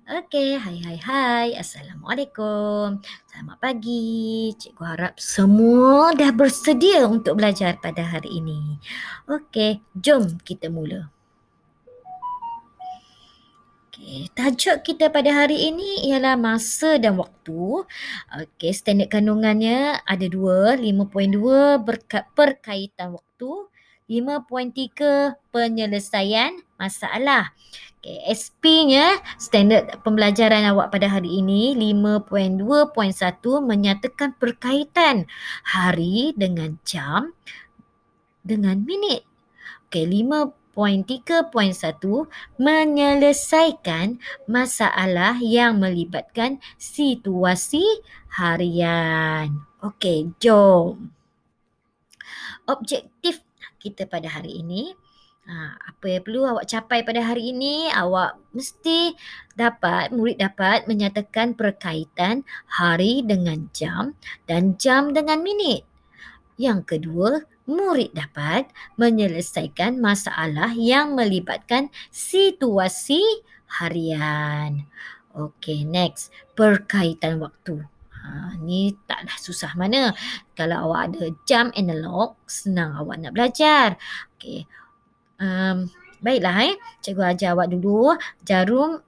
Okey, hai. Assalamualaikum. Selamat pagi. Cikgu harap semua dah bersedia untuk belajar pada hari ini. Okey, jom kita mula. Okey, tajuk kita pada hari ini ialah masa dan waktu. Okey, standard kandungannya ada 2, 5.2 perkaitan waktu, 5.3 penyelesaian masalah. Okay, SP-nya, standard pembelajaran awak pada hari ini 5.2.1 menyatakan perkaitan hari dengan jam dengan minit. Okay, 5.3.1 menyelesaikan masalah yang melibatkan situasi harian. Okay, jom. Objektif kita pada hari ini, apa yang perlu awak capai pada hari ini, awak mesti murid dapat menyatakan perkaitan hari dengan jam dan jam dengan minit. Yang kedua, murid dapat menyelesaikan masalah yang melibatkan situasi harian. Okey, next, perkaitan waktu. Ni taklah susah mana. Kalau awak ada jam analog, senang awak nak belajar. Okey. Baiklah cikgu ajar awak dulu. Jarum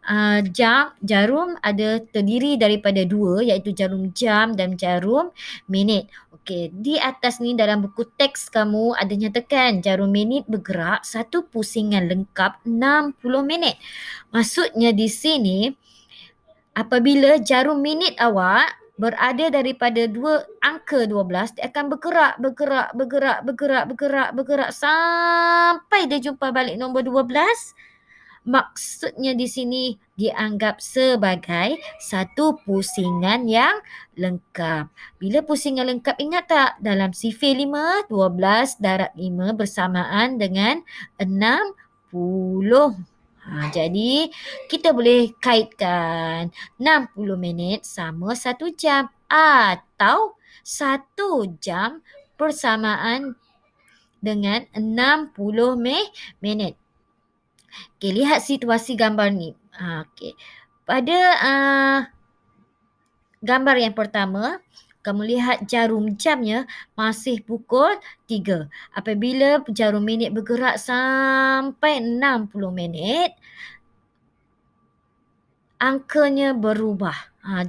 ada terdiri daripada 2 iaitu jarum jam dan jarum minit. Okey, di atas ni dalam buku teks kamu ada nyatakan jarum minit bergerak satu pusingan lengkap 60 minit. Maksudnya di sini apabila jarum minit awak berada daripada angka 12, dia akan bergerak sampai dia jumpa balik nombor 12. Maksudnya di sini dianggap sebagai satu pusingan yang lengkap. Bila pusingan lengkap, ingat tak? Dalam sifir 5, 12 darab 5 bersamaan dengan 60. Jadi kita boleh kaitkan 60 minit sama 1 jam atau 1 jam bersamaan dengan 60 minit. Okey, lihat situasi gambar ni. Okey. Pada gambar yang pertama, kamu lihat jarum jamnya masih pukul 3. Apabila jarum minit bergerak sampai 60 minit, angkanya berubah.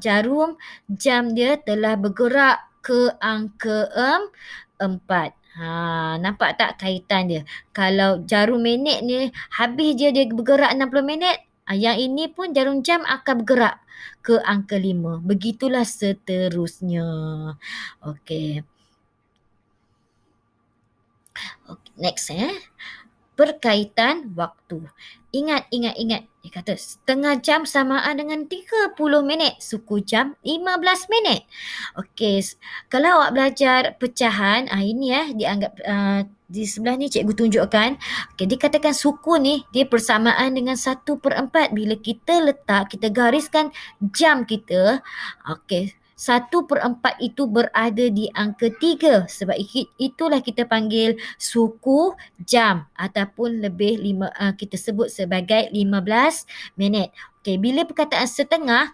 Jarum jam dia telah bergerak ke angka 4. Nampak tak kaitan dia? Kalau jarum minit ni habis dia bergerak 60 minit, yang ini pun jarum jam akan bergerak ke angka 5. Begitulah seterusnya. Okey. Next berkaitan waktu. Ingat. Dia kata setengah jam samaan dengan 30 minit. Suku jam 15 minit. Okey, kalau awak belajar pecahan, ini dianggap di sebelah ni cikgu tunjukkan. Okey, dikatakan suku ni dia persamaan dengan 1/4. Bila kita letak, kita gariskan jam kita. Okey, 1/4 itu berada di angka 3. Sebab itulah kita panggil suku jam ataupun kita sebut sebagai 15 minit. Okey, bila perkataan setengah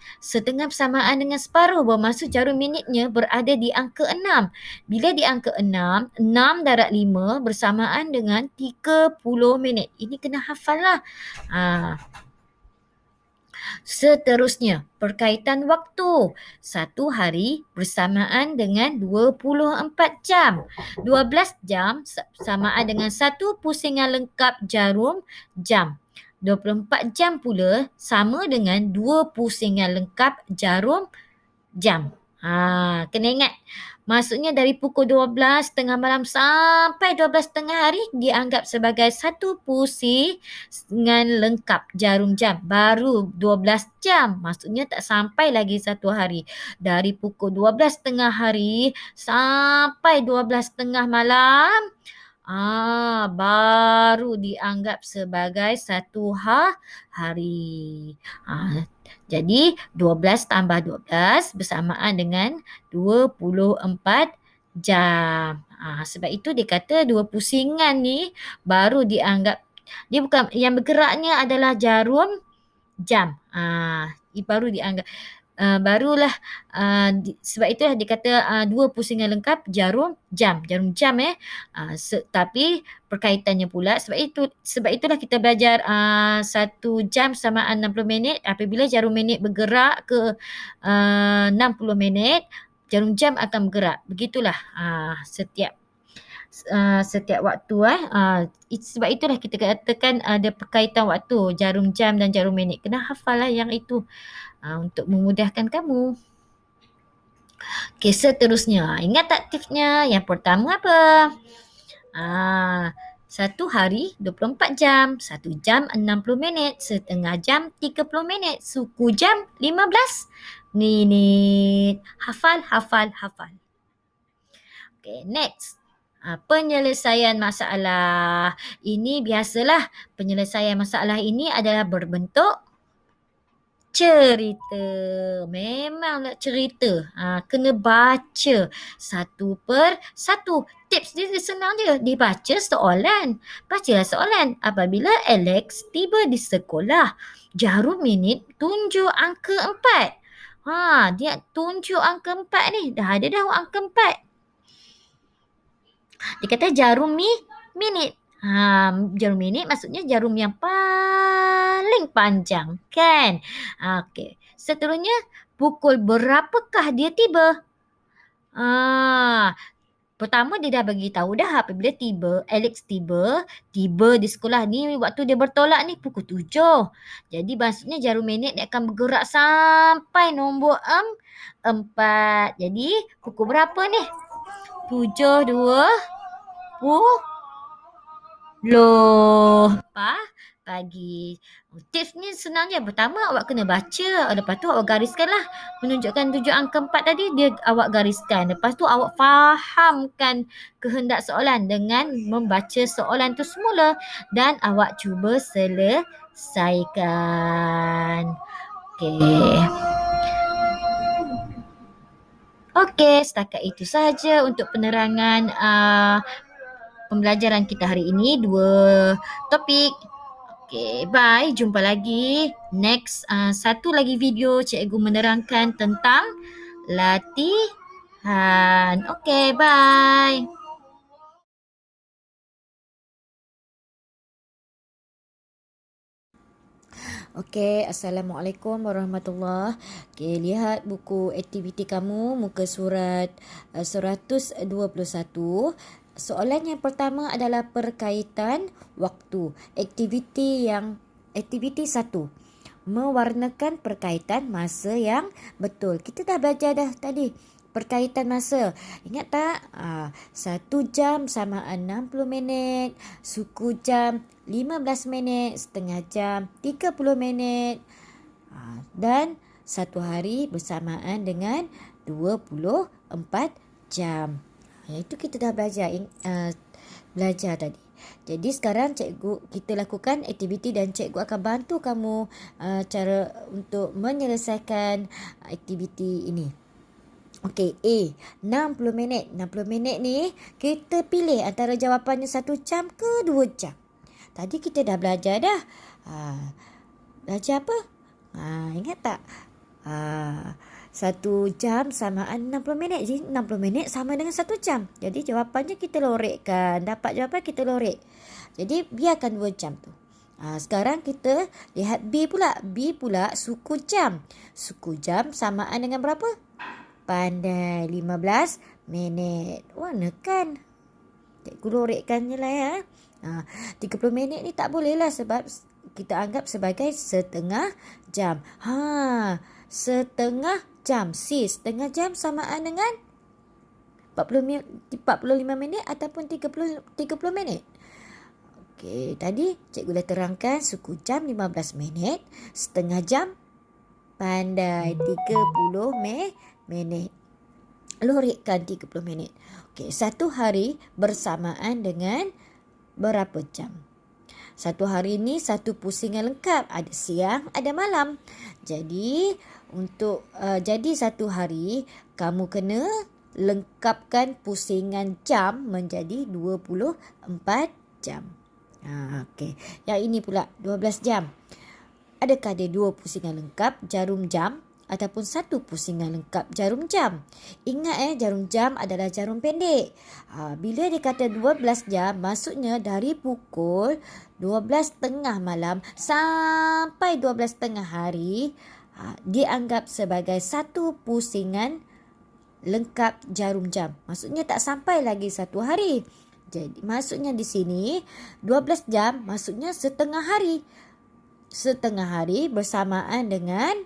bersamaan dengan separuh, bermaksud jarum minitnya berada di angka 6. Bila di angka 6, 6 darab 5 bersamaan dengan 30 minit. Ini kena hafal lah. Seterusnya, perkaitan waktu. 1 hari bersamaan dengan 24 jam. 12 jam samaan dengan 1 pusingan lengkap jarum jam. 24 jam pula sama dengan 2 pusingan lengkap jarum jam. Kena ingat. Maksudnya dari pukul 12 tengah malam sampai 12 tengah hari dianggap sebagai satu pusingan lengkap jarum jam. Baru 12 jam. Maksudnya tak sampai lagi 1 hari. Dari pukul 12 tengah hari sampai 12 tengah malam, baru dianggap sebagai 1 hari. Jadi 12 tambah 12 bersamaan dengan 24 jam. Sebab itu dia kata 2 pusingan ni baru dianggap, dia bukan, yang bergeraknya adalah jarum jam. baru dianggap barulah sebab itulah dia kata dua pusingan lengkap jarum jam tapi berkaitannya pula sebab itulah kita belajar 1 jam samaan 60 minit apabila jarum minit bergerak ke 60 minit jarum jam akan bergerak begitulah setiap waktu sebab itulah kita katakan ada perkaitan waktu jarum jam dan jarum minit kena hafal lah yang itu untuk memudahkan kamu. Okey, seterusnya. Ingat tak tipsnya? Yang pertama apa? 1 hari 24 jam, 1 jam 60 minit, setengah jam 30 minit, suku jam 15 minit. Hafal. Okay, next. Penyelesaian masalah. Ini biasalah penyelesaian masalah ini adalah berbentuk cerita. Memanglah cerita. Kena baca satu per satu. Tips dia senang je. Dibaca soalan. Bacalah soalan. Apabila Alex tiba di sekolah, jarum minit tunjuk angka 4. Dia tunjuk angka 4 ni. Dah ada dah angka 4. Dia kata jarum minit. Jarum minit maksudnya jarum yang paling panjang kan? Okey. Seterusnya pukul berapakah dia tiba? Pertama dia dah bagi tahu dah apabila Alex tiba di sekolah ni waktu dia bertolak ni pukul 7. Jadi maksudnya jarum minit dia akan bergerak sampai nombor 4. Jadi pukul berapa ni? 7.20 pagi. Tips ni senang je. Pertama awak kena baca. Lepas tu awak gariskanlah. Menunjukkan 7 angka 4 tadi awak gariskan. Lepas tu awak fahamkan kehendak soalan dengan membaca soalan tu semula. Dan awak cuba selesaikan. Okey, setakat itu sahaja untuk penerangan pembelajaran kita hari ini. 2 topik. Okey, bye. Jumpa lagi. Next, satu lagi video cikgu menerangkan tentang latihan. Okey, bye. Okey, Assalamualaikum warahmatullahi. Okey, lihat buku aktiviti kamu, muka surat 121. Soalan yang pertama adalah perkaitan waktu. Aktiviti 1. Mewarnakan perkaitan masa yang betul. Kita dah belajar dah tadi. Perkaitan masa. Ingat tak? 1 jam samaan 60 minit. Suku jam 15 minit. Setengah jam 30 minit. Dan 1 hari bersamaan dengan 24 jam. Itu kita dah belajar tadi. Jadi sekarang kita lakukan aktiviti dan cikgu akan bantu kamu cara untuk menyelesaikan aktiviti ini. Okey, A. 60 minit. 60 minit ni kita pilih antara jawapannya 1 jam ke 2 jam. Tadi kita dah belajar dah. Belajar apa? Ingat tak? 1 jam samaan 60 minit. Jadi 60 minit sama dengan 1 jam. Jadi jawapannya kita lorekkan. Dapat jawapan kita lorek. Jadi biarkan 2 jam tu. Sekarang kita lihat B pula. B pula suku jam. Suku jam samaan dengan berapa? Pandai. 15 minit. Warnakan. Cikgu lorekkan je lah ya. 30 minit ni tak boleh lah sebab kita anggap sebagai setengah jam. Setengah jam. Setengah jam samaan dengan 45 minit ataupun 30 minit. Okey, tadi cikgu dah terangkan suku jam 15 minit, setengah jam pandai 30 minit. Lorekkan 30 minit. Okey, 1 hari bersamaan dengan berapa jam? 1 hari ni 1 pusingan lengkap. Ada siang, ada malam. Jadi, jadi 1 hari, kamu kena lengkapkan pusingan jam menjadi 24 jam. Okey. Yang ini pula 12 jam. Adakah dia 2 pusingan lengkap jarum jam ataupun 1 pusingan lengkap jarum jam? Ingat jarum jam adalah jarum pendek. Bila dia kata 12 jam, maksudnya dari pukul 12.30 malam sampai 12.30 hari, dianggap sebagai 1 pusingan lengkap jarum jam. Maksudnya tak sampai lagi 1 hari. Jadi maksudnya di sini 12 jam maksudnya setengah hari. Setengah hari bersamaan dengan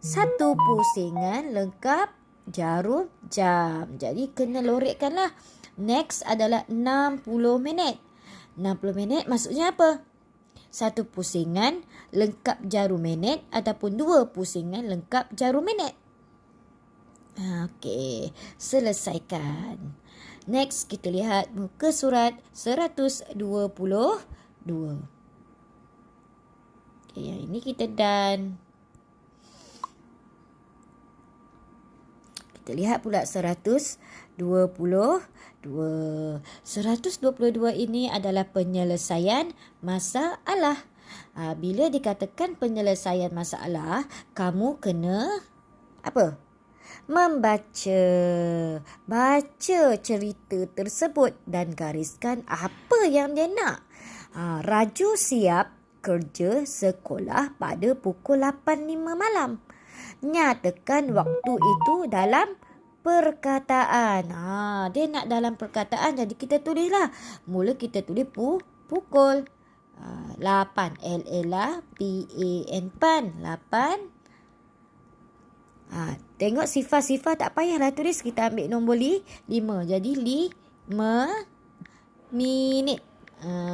1 pusingan lengkap jarum jam. Jadi kena lorekkanlah. Next adalah 60 minit. 60 minit maksudnya apa? 1 pusingan lengkap jarum minit ataupun 2 pusingan lengkap jarum minit. Okey, selesaikan. Next kita lihat muka surat 122. Yang ini kita done. Kita lihat pula 122. 122 ini adalah penyelesaian masalah. Bila dikatakan penyelesaian masalah, kamu kena apa? Membaca. Baca cerita tersebut dan gariskan apa yang dia nak. Raju siap kerja sekolah pada pukul 8.05 malam. Nyatakan waktu itu dalam perkataan. Dia nak dalam perkataan, jadi kita tulislah. Mula kita tulis pukul 8. L-A-P-A-N pan. 8. Tengok sifar-sifar tak payahlah tulis. Kita ambil nombor 5. Jadi 5 minit.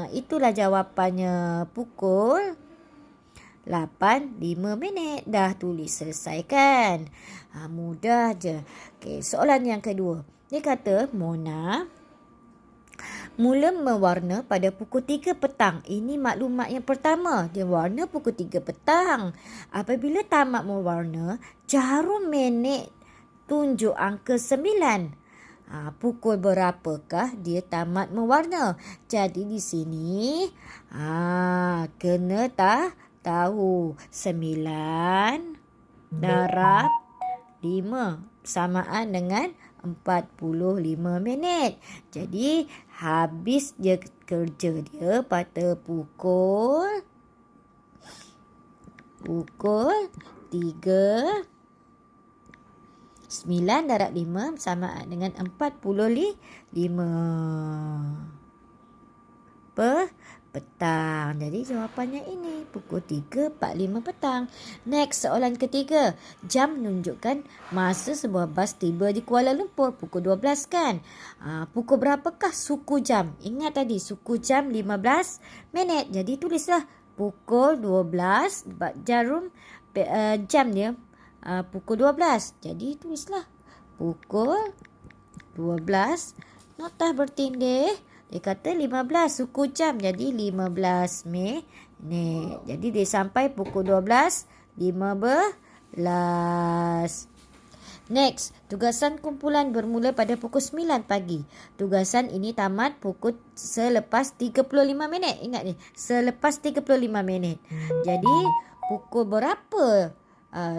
Itulah jawapannya. Pukul 8.05 minit. Dah tulis, selesaikan. Mudah je. Okey, soalan yang kedua. Dia kata Mona mula mewarna pada pukul 3 petang. Ini maklumat yang pertama. Dia warna pukul 3 petang. Apabila tamat mewarna, jarum minit tunjuk angka 9. Pukul berapakah dia tamat mewarna? Jadi di sini kena tahu 9 darab 5 samaan dengan 45 minit. Jadi habis dia kerja dia pada pukul 3. 9 darab 5 sama dengan 45 petang. Jadi jawapannya ini pukul 3.45 petang. Next, soalan ketiga. Jam menunjukkan masa sebuah bas tiba di Kuala Lumpur pukul 12 kan? Pukul berapakah suku jam? Ingat tadi suku jam 15 minit. Jadi tulislah pukul 12 jarum jam dia pukul 12. Jadi tulislah pukul 12 notah bertindih. Dia kata 15 suku jam. Jadi 15 minit. Jadi dia sampai pukul 12.15. Next, tugasan kumpulan bermula pada pukul 9 pagi. Tugasan ini tamat pukul selepas 35 minit. Ingat ni, selepas 35 minit. Jadi pukul berapa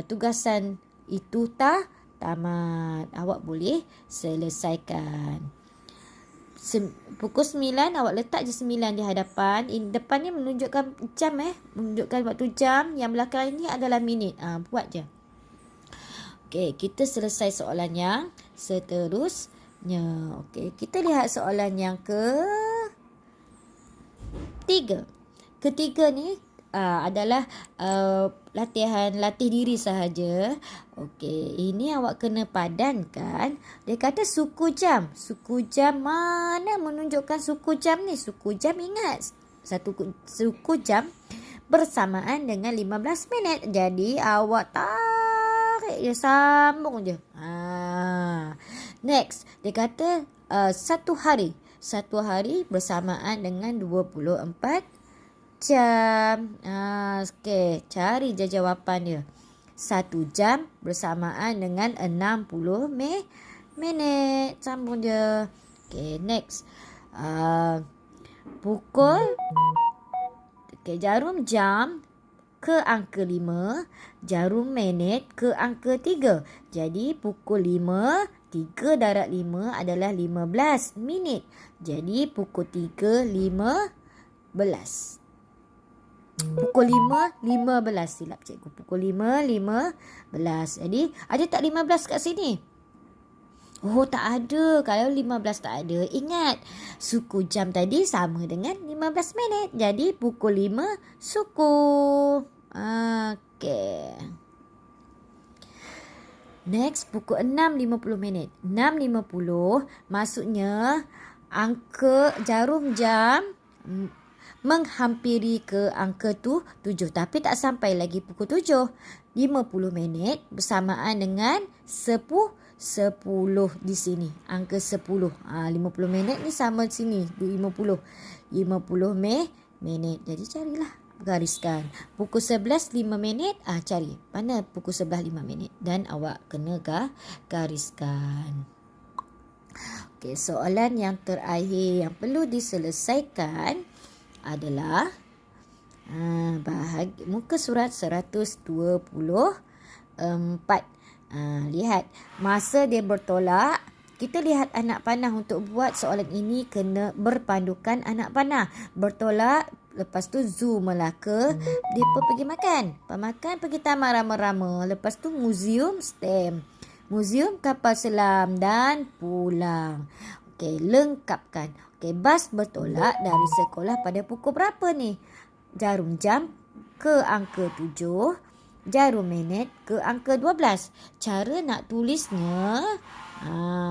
tugasan itu tamat? Awak boleh selesaikan. Pukul 9 awak letak je 9 di hadapan. Depan ni menunjukkan jam menunjukkan waktu jam. Yang belakang ini adalah minit. Buat je. Okey, kita selesai soalan yang seterusnya. Okey, kita lihat soalan yang ketiga ni adalah latih diri sahaja. Okey, ini awak kena padankan. Dia kata suku jam. Suku jam mana menunjukkan suku jam ni? Suku jam ingat. Suku jam bersamaan dengan 15 minit. Jadi awak tarik je, sambung je. Next, dia kata satu hari. Satu hari bersamaan dengan 24 jam. Okey, cari je jawapan dia. 1 jam bersamaan dengan 60 minit. Sambung je. Okey, next. Pukul jarum jam ke angka 5, jarum minit ke angka 3. Jadi pukul 5, 3 darab 5 adalah 15 minit. Jadi pukul 3, 15. Pukul 5, 15. Silap cikgu. Pukul 5, 15. Jadi ada tak 15 kat sini? Oh, tak ada. Kalau 15 tak ada, ingat suku jam tadi sama dengan 15 minit. Jadi pukul 5 suku. Okey. Next, pukul 6.50 minit. 6.50 maksudnya angka jarum jam menghampiri ke angka tu 7. Tapi tak sampai lagi pukul 7. 50 minit bersamaan dengan 10 di sini. Angka 10. 50 minit ni sama sini. 50 minit. Jadi carilah. Gariskan. Pukul 11, 5 minit. Cari. Mana pukul 11, 5 minit. Dan awak kena gariskan. Okey, soalan yang terakhir yang perlu diselesaikan adalah muka surat 124. Lihat, masa dia bertolak, kita lihat anak panah. Untuk buat soalan ini kena berpandukan anak panah. Bertolak, lepas tu zoo Melaka, dia pergi makan. Pemakan pergi taman rama-rama. Lepas tu muzium stem, muzium kapal selam dan pulang. Okey, lengkapkan. Okey, bas bertolak dari sekolah pada pukul berapa ni? Jarum jam ke angka 7, jarum minit ke angka 12. Cara nak tulisnya,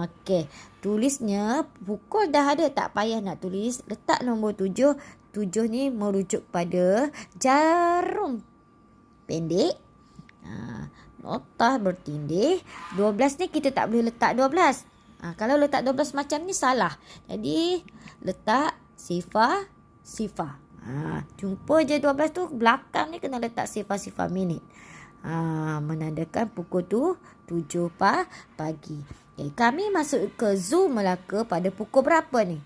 okey, tulisnya pukul dah ada, tak payah nak tulis. Letak nombor 7. 7 ni merujuk pada jarum pendek. Notah bertindih. 12 ni kita tak boleh letak 12. Kalau letak 12 macam ni salah. Jadi letak sifar. Jumpa je 12 tu, belakang ni kena letak sifar minit. Menandakan pukul tu 7 pagi. Okay, kami masuk ke Zoo Melaka pada pukul berapa ni?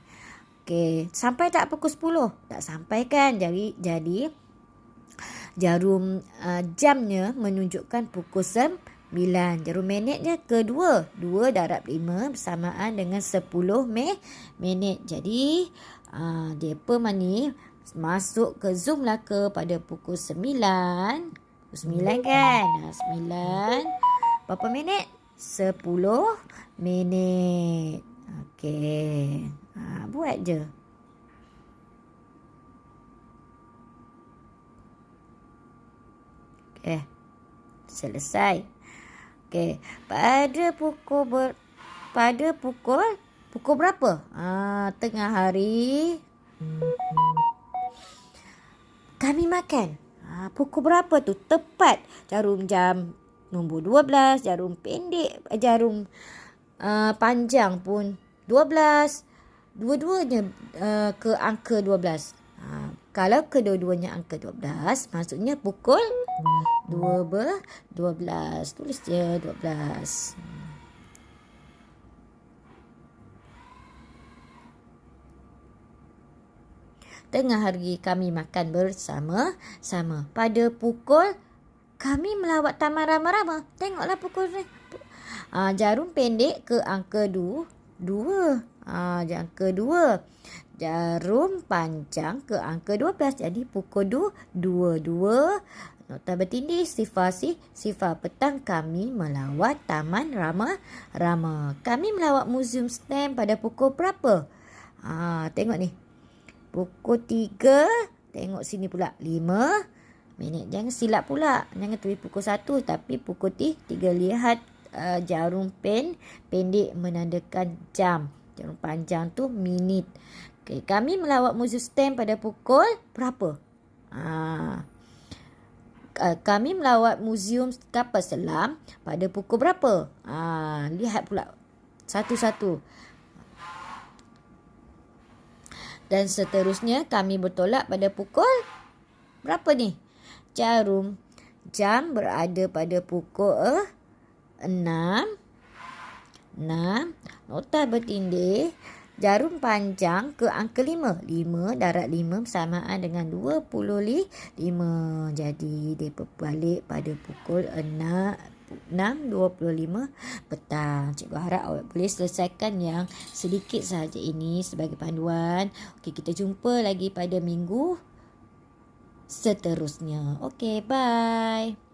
Okey, sampai tak pukul 10? Tak sampai kan? Jadi jarum jamnya menunjukkan pukul 9. Jarum minitnya ke 2. 2 darab 5 bersamaan dengan 10 minit. Jadi depa ni masuk ke Zoo Melaka pada pukul 9. Pukul 9 kan? 9. Berapa minit? 10 minit. Okey. Buat je. Okey. Selesai. Okey. Pada pukul berapa? Tengah hari. Kami makan. Pukul berapa tu? Tepat. Jarum jam nombor 12. Jarum pendek. Jarum panjang pun 12. Dua-duanya ke angka 12. Kalau kedua-duanya angka 12, maksudnya pukul 12. Tulis je 12. Tengah hari kami makan bersama-sama. Pada pukul kami melawat taman rama-rama. Tengoklah pukul ni. Jarum pendek ke angka 2. Angka 2. Jarum panjang ke angka 12. Jadi pukul 2. Nota bertindih sifar petang kami melawat taman rama-rama. Kami melawat muzium stem pada pukul berapa? Tengok ni. Pukul 3. Tengok sini pula. 5 minit. Jangan silap pula. Jangan tulis pukul 1 tapi pukul 3. Lihat jarum pendek menandakan jam. Jarum panjang tu minit. Okay, kami melawat muzium stem pada pukul berapa? Kami melawat muzium kapal selam pada pukul berapa? Lihat pula satu-satu. Dan seterusnya kami bertolak pada pukul berapa ni? Jarum jam berada pada pukul 6. Nota bertindih. Jarum panjang ke angka 5. 5 darab 5 bersamaan dengan 25. Jadi dia berbalik pada pukul 6.25 petang. Cikgu harap awak boleh selesaikan yang sedikit sahaja ini sebagai panduan. Okey, kita jumpa lagi pada minggu seterusnya. Okey, bye.